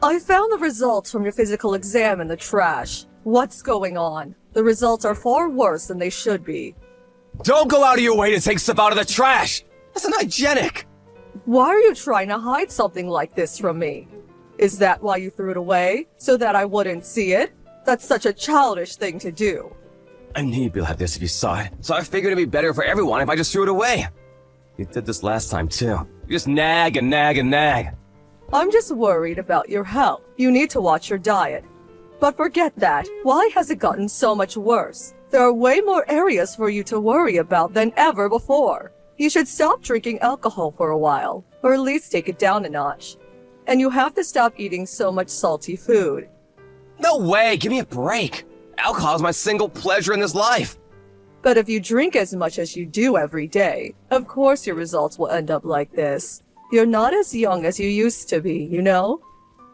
I found the results from your physical exam in the trash. What's going on? The results are far worse than they should be. Don't go out of your way to take stuff out of the trash! That's unhygienic! Why are you trying to hide something like this from me? Is that why you threw it away? So that I wouldn't see it? That's such a childish thing to do. I knew you'd be like this if you saw it, so I figured it'd be better for everyone if I just threw it away. You did this last time, too. You just nag and nag and nag. I'm just worried about your health. You need to watch your diet. But forget that. Why has it gotten so much worse? There are way more areas for you to worry about than ever before. You should stop drinking alcohol for a while, or at least take it down a notch. And you have to stop eating so much salty food. No way! Give me a break! Alcohol is my single pleasure in this life! But if you drink as much as you do every day, of course your results will end up like this. You're not as young as you used to be, you know?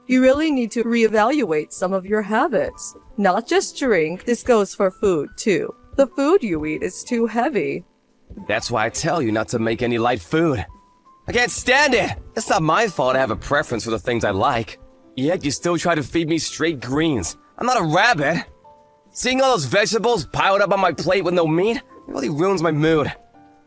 You really need to reevaluate some of your habits. Not just drink, this goes for food too. The food you eat is too heavy. That's why I tell you not to make any light food. I can't stand it! It's not my fault I have a preference for the things I like. Yet you still try to feed me straight greens. I'm not a rabbit. Seeing all those vegetables piled up on my plate with no meat, it really ruins my mood.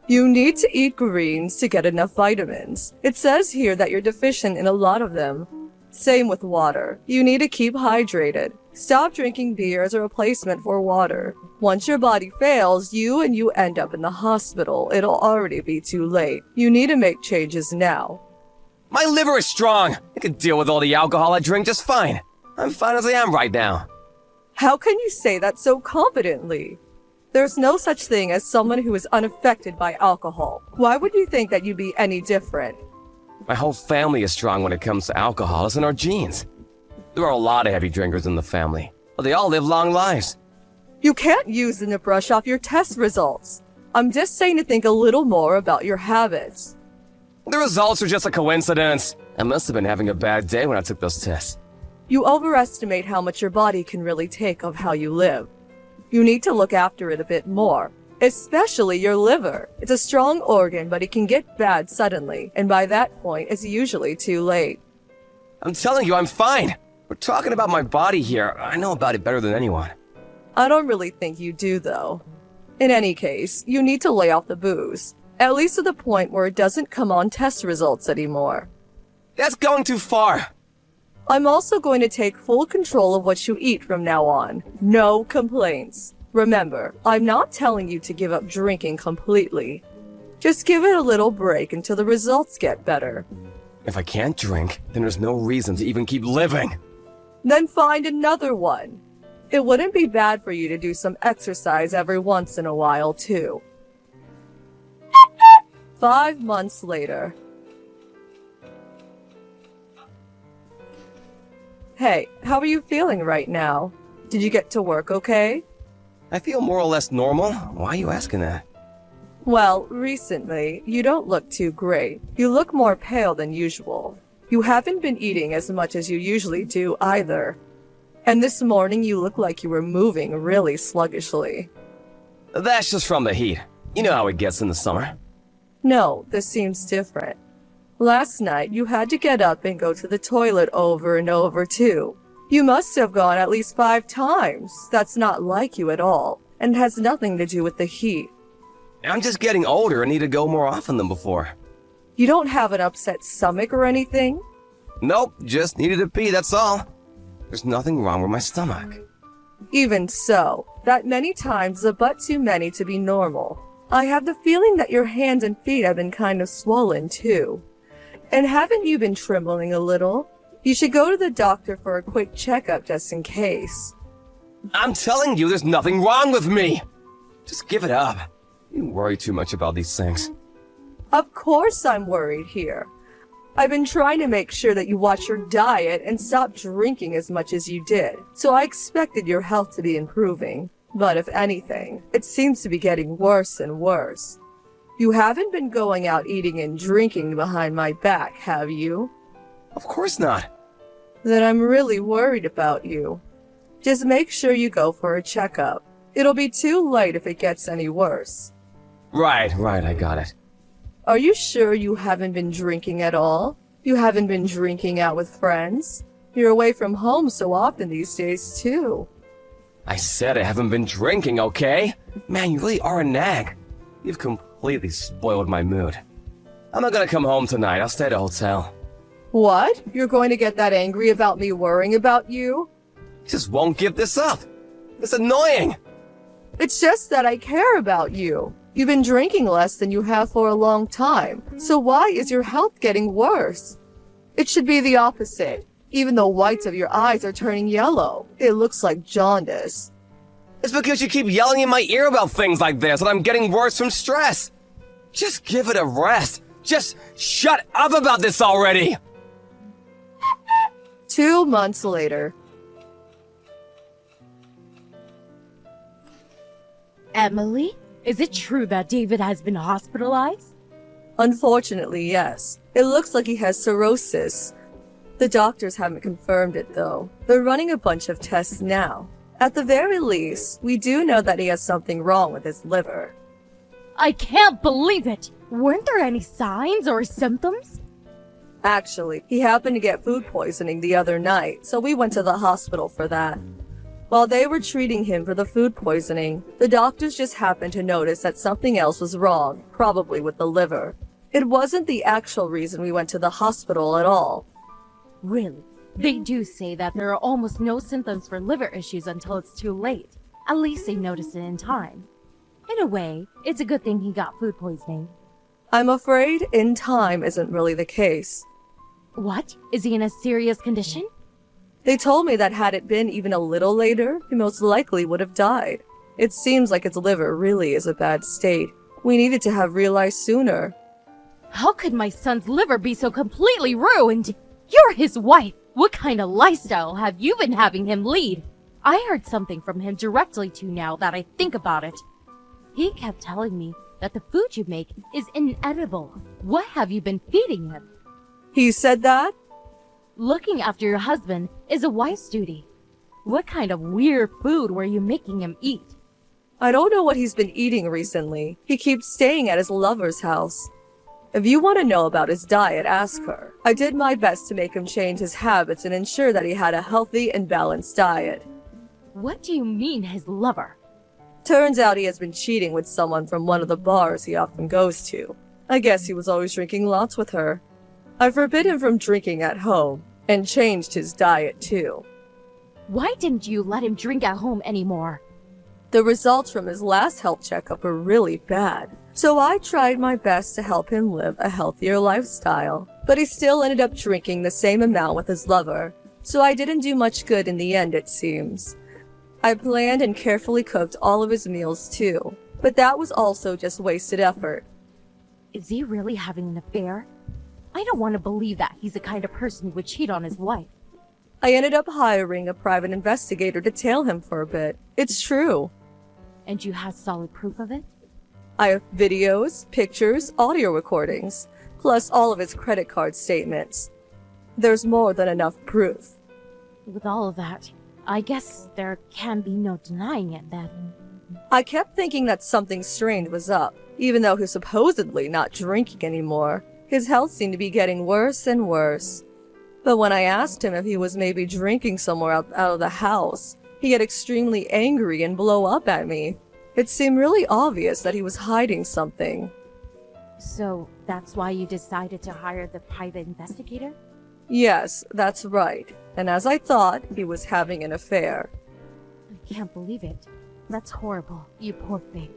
You need to eat greens to get enough vitamins. It says here that you're deficient in a lot of them. Same with water. You need to keep hydrated. Stop drinking beer as a replacement for water. Once your body fails, you end up in the hospital. It'll already be too late. You need to make changes now. My liver is strong. I can deal with all the alcohol I drink just fine. I'm fine as I am right now. How can you say that so confidently? There's no such thing as someone who is unaffected by alcohol. Why would you think that you'd be any different? My whole family is strong when it comes to alcohol. It's in our genes. There are a lot of heavy drinkers in the family, but they all live long lives. You can't use them to brush off your test results. I'm just saying to think a little more about your habits. The results are just a coincidence. I must have been having a bad day when I took those tests. You overestimate how much your body can really take of how you live. You need to look after it a bit more, especially your liver. It's a strong organ, but it can get bad suddenly, and by that point, it's usually too late. I'm telling you, I'm fine. We're talking about my body here. I know about it better than anyone. I don't really think you do, though. In any case, you need to lay off the booze, at least to the point where it doesn't come on test results anymore. That's going too far. I'm also going to take full control of what you eat from now on. No complaints. Remember, I'm not telling you to give up drinking completely. Just give it a little break until the results get better. If I can't drink, then there's no reason to even keep living. Then find another one. It wouldn't be bad for you to do some exercise every once in a while, too. 5 months later. Hey, how are you feeling right now? Did you get to work okay? I feel more or less normal. Why are you asking that? Well, recently, you don't look too great. You look more pale than usual. You haven't been eating as much as you usually do either. And this morning you look like you were moving really sluggishly. That's just from the heat. You know how it gets in the summer. No, this seems different. Last night, you had to get up and go to the toilet over and over, too. You must have gone at least 5 times. That's not like you at all, and has nothing to do with the heat. I'm just getting older and need to go more often than before. You don't have an upset stomach or anything? Nope, just needed to pee, that's all. There's nothing wrong with my stomach. Even so, that many times is but too many to be normal. I have the feeling that your hands and feet have been kind of swollen, too. And haven't you been trembling a little? You should go to the doctor for a quick checkup just in case. I'm telling you, there's nothing wrong with me! Just give it up. You worry too much about these things. Of course I'm worried here. I've been trying to make sure that you watch your diet and stop drinking as much as you did, so I expected your health to be improving. But if anything, it seems to be getting worse and worse. You haven't been going out eating and drinking behind my back, have you? Of course not. Then I'm really worried about you. Just make sure you go for a checkup. It'll be too late if it gets any worse. Right, I got it. Are you sure you haven't been drinking at all? You haven't been drinking out with friends? You're away from home so often these days, too. I said I haven't been drinking, okay? Man, you really are a nag. You've completely spoiled my mood. I'm not gonna come home tonight. I'll stay at a hotel. What? You're going to get that angry about me worrying about you? You just won't give this up. It's annoying. It's just that I care about you. You've been drinking less than you have for a long time, so why is your health getting worse? It should be the opposite. Even the whites of your eyes are turning yellow. It looks like jaundice. It's because you keep yelling in my ear about things like this and I'm getting worse from stress. Just give it a rest. Just shut up about this already. 2 months later. Emily, is it true that David has been hospitalized? Unfortunately, yes. It looks like he has cirrhosis. The doctors haven't confirmed it, though. They're running a bunch of tests now. At the very least, we do know that he has something wrong with his liver. I can't believe it! Weren't there any signs or symptoms? Actually, he happened to get food poisoning the other night, so we went to the hospital for that. While they were treating him for the food poisoning, the doctors just happened to notice that something else was wrong, probably with the liver. It wasn't the actual reason we went to the hospital at all. Really? They do say that there are almost no symptoms for liver issues until it's too late. At least they noticed it in time. In a way, it's a good thing he got food poisoning. I'm afraid in time isn't really the case. What? Is he in a serious condition? They told me that had it been even a little later, he most likely would have died. It seems like his liver really is a bad state. We needed to have realized sooner. How could my son's liver be so completely ruined? You're his wife! What kind of lifestyle have you been having him lead? I heard something from him directly to now that I think about it. He kept telling me that the food you make is inedible. What have you been feeding him? He said that? Looking after your husband is a wife's duty. What kind of weird food were you making him eat? I don't know what he's been eating recently. He keeps staying at his lover's house. If you want to know about his diet, ask her. I did my best to make him change his habits and ensure that he had a healthy and balanced diet. What do you mean his lover? Turns out he has been cheating with someone from one of the bars he often goes to. I guess he was always drinking lots with her. I forbid him from drinking at home, and changed his diet too. Why didn't you let him drink at home anymore? The results from his last health checkup were really bad, so I tried my best to help him live a healthier lifestyle. But he still ended up drinking the same amount with his lover, so I didn't do much good in the end, it seems. I planned and carefully cooked all of his meals too, but that was also just wasted effort. Is he really having an affair? I don't want to believe that he's the kind of person who would cheat on his wife. I ended up hiring a private investigator to tail him for a bit. It's true. And you have solid proof of it? I have videos, pictures, audio recordings, plus all of his credit card statements. There's more than enough proof. With all of that, I guess there can be no denying it then. I kept thinking that something strange was up, even though he's supposedly not drinking anymore. His health seemed to be getting worse and worse. But when I asked him if he was maybe drinking somewhere out of the house, he'd get extremely angry and blow up at me. It seemed really obvious that he was hiding something. So that's why you decided to hire the private investigator? Yes, that's right. And as I thought, he was having an affair. I can't believe it. That's horrible, you poor thing.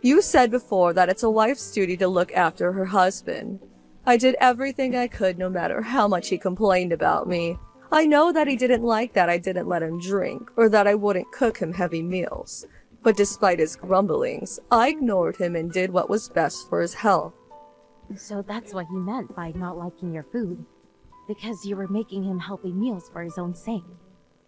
You said before that it's a wife's duty to look after her husband. I did everything I could no matter how much he complained about me. I know that he didn't like that I didn't let him drink, or that I wouldn't cook him heavy meals. But despite his grumblings, I ignored him and did what was best for his health. So that's what he meant by not liking your food. Because you were making him healthy meals for his own sake.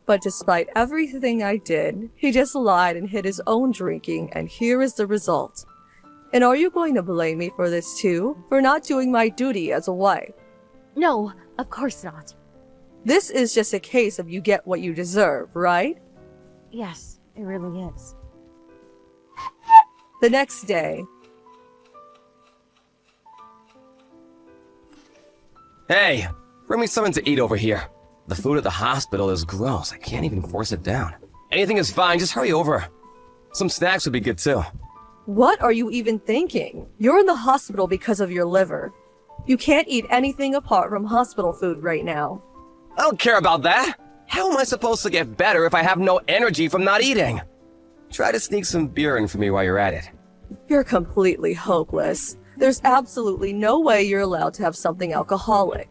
But despite everything I did, he just lied and hid his own drinking, and here is the result. And are you going to blame me for this too? For not doing my duty as a wife? No, of course not. This is just a case of you get what you deserve, right? Yes, it really is. The next day. Hey, bring me something to eat over here. The food at the hospital is gross. I can't even force it down. Anything is fine, just hurry over. Some snacks would be good too. What are you even thinking? You're in the hospital because of your liver. You can't eat anything apart from hospital food right now. I don't care about that. How am I supposed to get better if I have no energy from not eating? Try to sneak some beer in for me while you're at it. You're completely hopeless. There's absolutely no way you're allowed to have something alcoholic.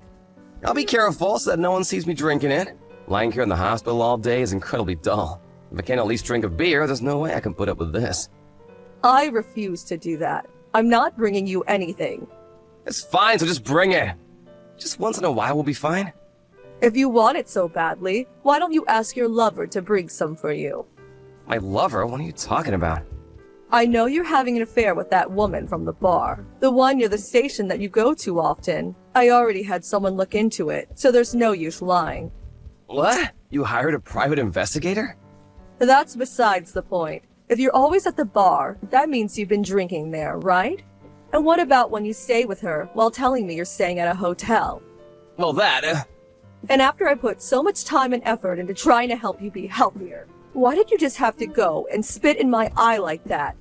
I'll be careful so that no one sees me drinking it. Lying here in the hospital all day is incredibly dull. If I can't at least drink a beer, there's no way I can put up with this. I refuse to do that. I'm not bringing you anything. It's fine, so just bring it. Just once in a while will be fine. If you want it so badly, why don't you ask your lover to bring some for you? My lover? What are you talking about? I know you're having an affair with that woman from the bar. The one near the station that you go to often. I already had someone look into it, so there's no use lying. What? You hired a private investigator? That's besides the point. If you're always at the bar, that means you've been drinking there, right? And what about when you stay with her while telling me you're staying at a hotel? Well, And after I put so much time and effort into trying to help you be healthier, why did you just have to go and spit in my eye like that?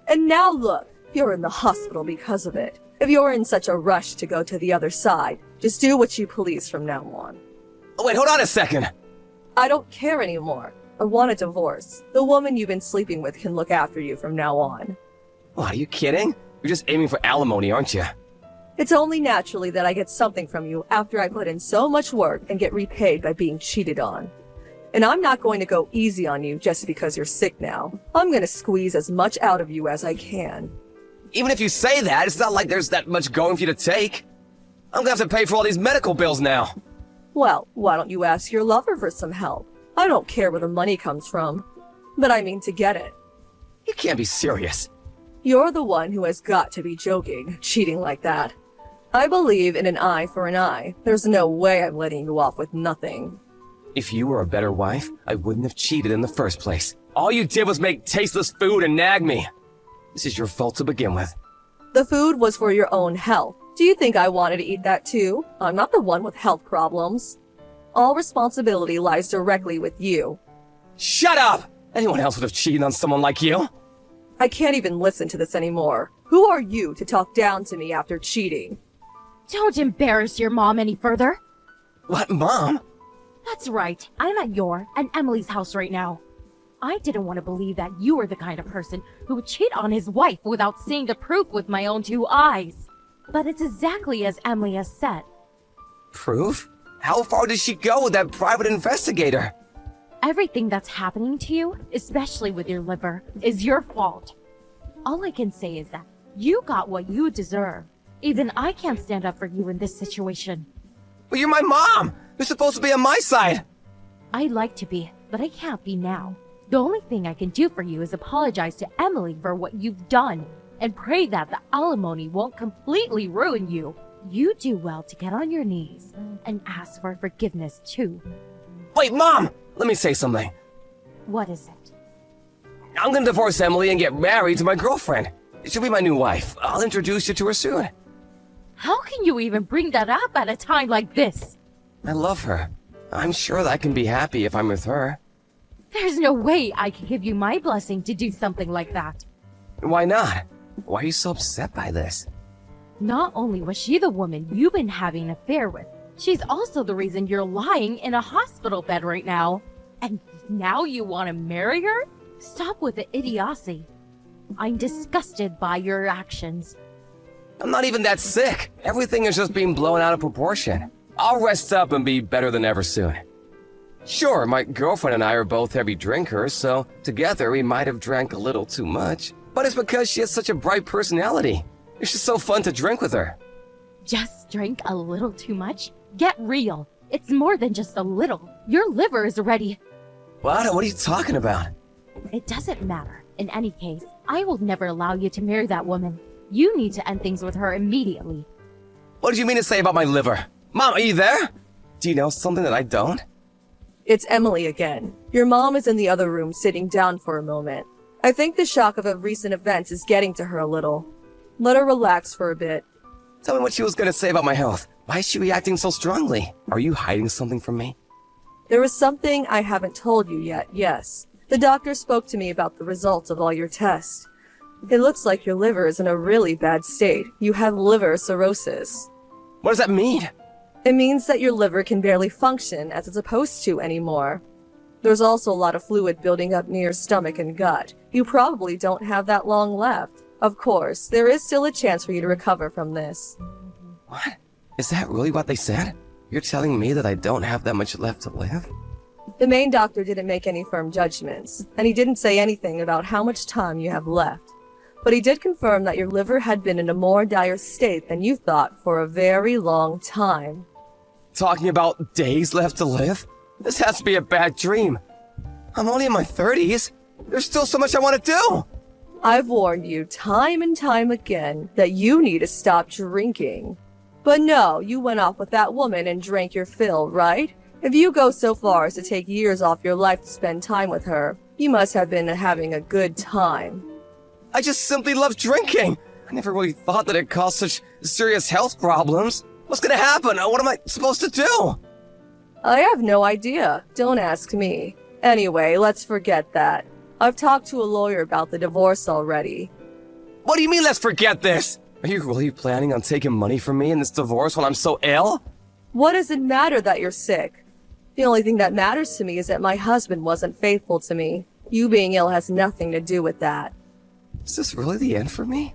And now look, you're in the hospital because of it. If you're in such a rush to go to the other side, just do what you please from now on. Oh, wait, hold on a second. I don't care anymore. I want a divorce. The woman you've been sleeping with can look after you from now on. What, are you kidding? You're just aiming for alimony, aren't you? It's only naturally that I get something from you after I put in so much work and get repaid by being cheated on. And I'm not going to go easy on you just because you're sick now. I'm going to squeeze as much out of you as I can. Even if you say that, it's not like there's that much going for you to take. I'm gonna have to pay for all these medical bills now. Well, why don't you ask your lover for some help? I don't care where the money comes from, but I mean to get it. You can't be serious. You're the one who has got to be joking, cheating like that. I believe in an eye for an eye. There's no way I'm letting you off with nothing. If you were a better wife, I wouldn't have cheated in the first place. All you did was make tasteless food and nag me. This is your fault to begin with. The food was for your own health. Do you think I wanted to eat that too? I'm not the one with health problems. All responsibility lies directly with you. Shut up! Anyone else would have cheated on someone like you. I can't even listen to this anymore. Who are you to talk down to me after cheating? Don't embarrass your mom any further. What, Mom? That's right. I'm at your and Emily's house right now. I didn't want to believe that you were the kind of person who would cheat on his wife without seeing the proof with my own two eyes. But it's exactly as Emily has said. Proof? How far did she go with that private investigator? Everything that's happening to you, especially with your liver, is your fault. All I can say is that you got what you deserve. Even I can't stand up for you in this situation. But you're my mom! You're supposed to be on my side! I'd like to be, but I can't be now. The only thing I can do for you is apologize to Emily for what you've done, and pray that the alimony won't completely ruin you. You do well to get on your knees and ask for forgiveness too. Wait, Mom! Let me say something. What is it? I'm gonna divorce Emily and get married to my girlfriend. She'll be my new wife. I'll introduce you to her soon. How can you even bring that up at a time like this? I love her. I'm sure that I can be happy if I'm with her. There's no way I can give you my blessing to do something like that. Why not? Why are you so upset by this? Not only was she the woman you've been having an affair with, she's also the reason you're lying in a hospital bed right now. And now you want to marry her? Stop with the idiocy. I'm disgusted by your actions. I'm not even that sick. Everything is just being blown out of proportion. I'll rest up and be better than ever soon. Sure, my girlfriend and I are both heavy drinkers, so together we might have drank a little too much. But it's because she has such a bright personality. It's just so fun to drink with her. Just drink a little too much? Get real. It's more than just a little. Your liver is ready. What are you talking about? It doesn't matter. In any case, I will never allow you to marry that woman. You need to end things with her immediately. What did you mean to say about my liver? Mom, are you there? Do you know something that I don't? It's Emily again. Your mom is in the other room sitting down for a moment. I think the shock of recent events is getting to her a little. Let her relax for a bit. Tell me what she was gonna say about my health. Why is she reacting so strongly? Are you hiding something from me? There is something I haven't told you yet, yes. The doctor spoke to me about the results of all your tests. It looks like your liver is in a really bad state. You have liver cirrhosis. What does that mean? It means that your liver can barely function as it's supposed to anymore. There's also a lot of fluid building up near your stomach and gut. You probably don't have that long left. Of course, there is still a chance for you to recover from this. What? Is that really what they said? You're telling me that I don't have that much left to live? The main doctor didn't make any firm judgments, and he didn't say anything about how much time you have left. But he did confirm that your liver had been in a more dire state than you thought for a very long time. Talking about days left to live? This has to be a bad dream. I'm only in my 30s. There's still so much I want to do. I've warned you time and time again that you need to stop drinking. But no, you went off with that woman and drank your fill, right? If you go so far as to take years off your life to spend time with her, you must have been having a good time. I just simply love drinking. I never really thought that it caused such serious health problems. What's gonna happen? What am I supposed to do? I have no idea. Don't ask me. Anyway, let's forget that. I've talked to a lawyer about the divorce already. What do you mean, let's forget this? Are you really planning on taking money from me in this divorce while I'm so ill? What does it matter that you're sick? The only thing that matters to me is that my husband wasn't faithful to me. You being ill has nothing to do with that. Is this really the end for me?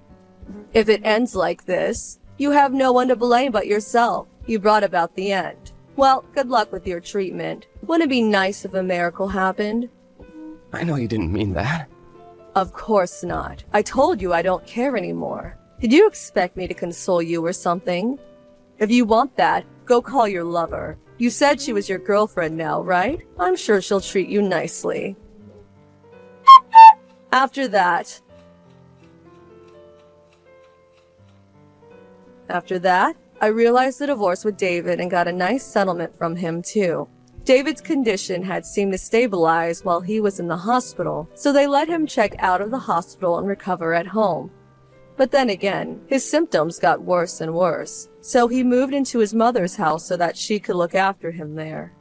If it ends like this, you have no one to blame but yourself. You brought about the end. Well, good luck with your treatment. Wouldn't it be nice if a miracle happened? I know you didn't mean that. Of course not. I told you I don't care anymore. Did you expect me to console you or something? If you want that, go call your lover. You said she was your girlfriend now, right? I'm sure she'll treat you nicely. After that, I realized the divorce with David and got a nice settlement from him too. David's condition had seemed to stabilize while he was in the hospital, so they let him check out of the hospital and recover at home. But then again, his symptoms got worse and worse, so he moved into his mother's house so that she could look after him there.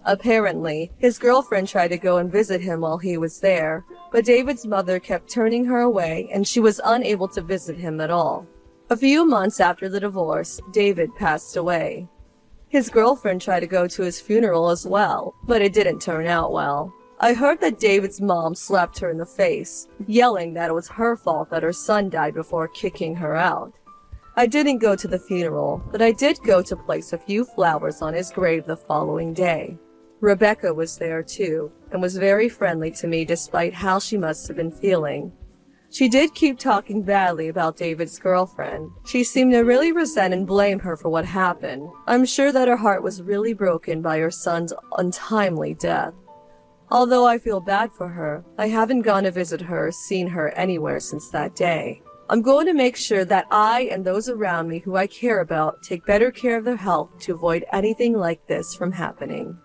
Apparently, his girlfriend tried to go and visit him while he was there, but David's mother kept turning her away and she was unable to visit him at all. A few months after the divorce, David passed away. His girlfriend tried to go to his funeral as well, but it didn't turn out well. I heard that David's mom slapped her in the face, yelling that it was her fault that her son died before kicking her out. I didn't go to the funeral, but I did go to place a few flowers on his grave the following day. Rebecca was there too, and was very friendly to me despite how she must have been feeling. She did keep talking badly about David's girlfriend. She seemed to really resent and blame her for what happened. I'm sure that her heart was really broken by her son's untimely death. Although I feel bad for her, I haven't gone to visit her or seen her anywhere since that day. I'm going to make sure that I and those around me who I care about take better care of their health to avoid anything like this from happening.